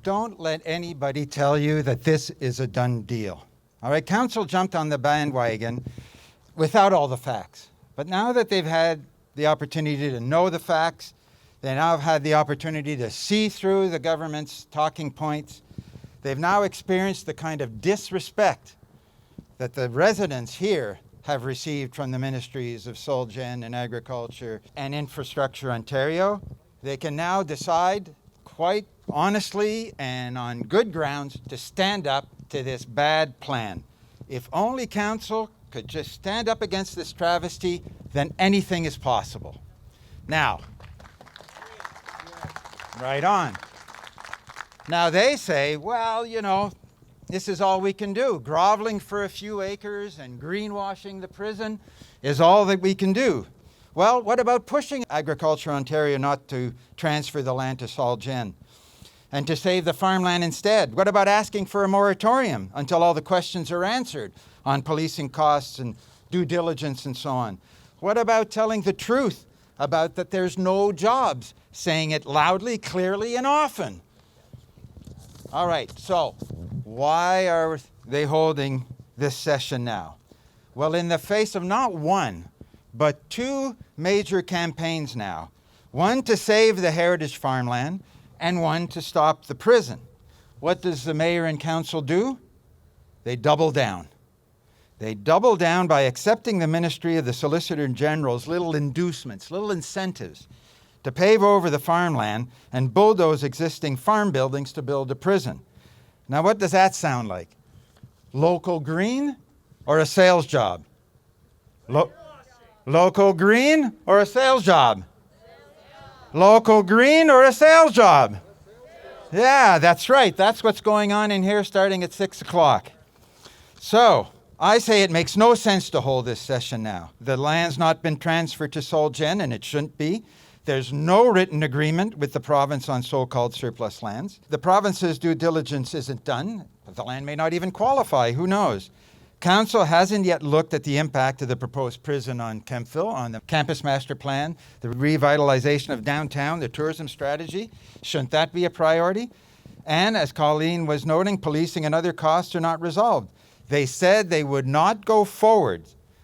Don't let anybody tell you that this is a done deal. All right, council jumped on the bandwagon without all the facts. But now that they've had the opportunity to know the facts, they now have had the opportunity to see through the government's talking points. They've now experienced the kind of disrespect that the residents here have received from the ministries of Solgen and Agriculture and Infrastructure Ontario. They can now decide quite honestly and on good grounds to stand up to this bad plan. If only council could just stand up against this travesty, then anything is possible. Now, right on. Now they say, well, you know, this is all we can do. Groveling for a few acres and greenwashing the prison is all that we can do. Well, what about pushing Agriculture Ontario not to transfer the land to Solgen and to save the farmland instead? What about asking for a moratorium until all the questions are answered on policing costs and due diligence and so on? What about telling the truth about that there's no jobs, saying it loudly, clearly, and often? All right, so why are they holding this session now? Well, in the face of not one, but two major campaigns now, one to save the heritage farmland and one to stop the prison. What does the mayor and council do? They double down. They double down by accepting the Ministry of the Solicitor General's little inducements, little incentives to pave over the farmland and bulldoze existing farm buildings to build a prison. Now, what does that sound like? Local green or a sales job? Local green or a sales job? Local green or a sales job? Yeah, that's right. That's what's going on in here starting at 6 o'clock. So, I say it makes no sense to hold this session now. The land's not been transferred to Solgen, and it shouldn't be. There's no written agreement with the province on so-called surplus lands. The province's due diligence isn't done. The land may not even qualify, who knows? Council hasn't yet looked at the impact of the proposed prison on Kemptville, on the campus master plan, the revitalization of downtown, the tourism strategy. Shouldn't that be a priority? And as Colleen was noting, policing and other costs are not resolved. They said they would not go forward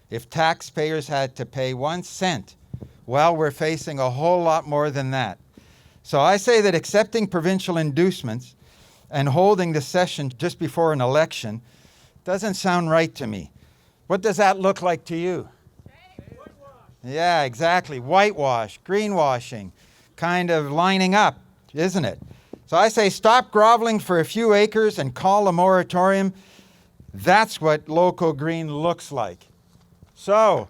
if taxpayers had to pay 1 cent. Well, we're facing a whole lot more than that. So I say that accepting provincial inducements and holding the session just before an election doesn't sound right to me. What does that look like to you? Yeah, exactly. Whitewash, greenwashing, kind of lining up, isn't it? So I say stop groveling for a few acres and call a moratorium. That's what local green looks like. So,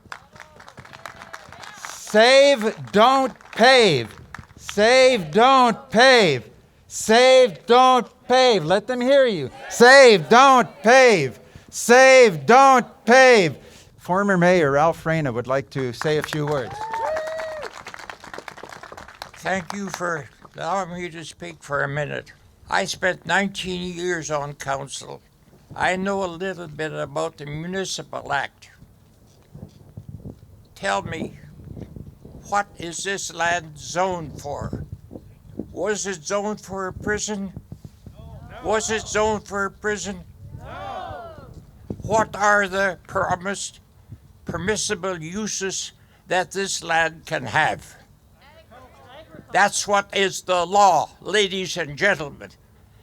save, don't pave. Save, don't pave. Save, don't pave. Let them hear you. Save, don't pave. Save, don't pave. Former Mayor Ralph Raina would like to say a few words. Thank you for allowing me to speak for a minute. I spent 19 years on council. I know a little bit about the Municipal Act. Tell me, what is this land zoned for? Was it zoned for a prison? No. Was it zoned for a prison? No. What are the permissible uses that this land can have? That's what is the law, ladies and gentlemen.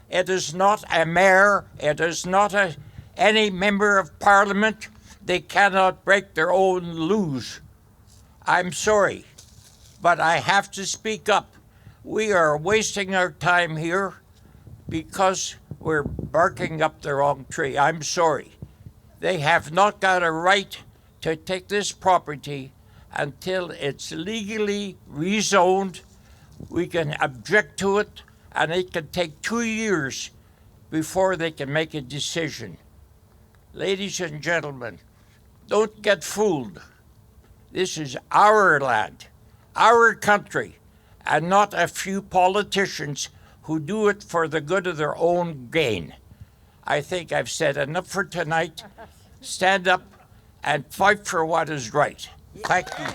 It is not a mayor, it is not any member of parliament. They cannot break their own laws. I'm sorry, but I have to speak up. We are wasting our time here because we're barking up the wrong tree. I'm sorry. They have not got a right to take this property until it's legally rezoned. We can object to it, and it can take 2 years before they can make a decision. Ladies and gentlemen, don't get fooled. This is our land, our country, and not a few politicians who do it for the good of their own gain. I think I've said enough for tonight. Stand up and fight for what is right. Thank you.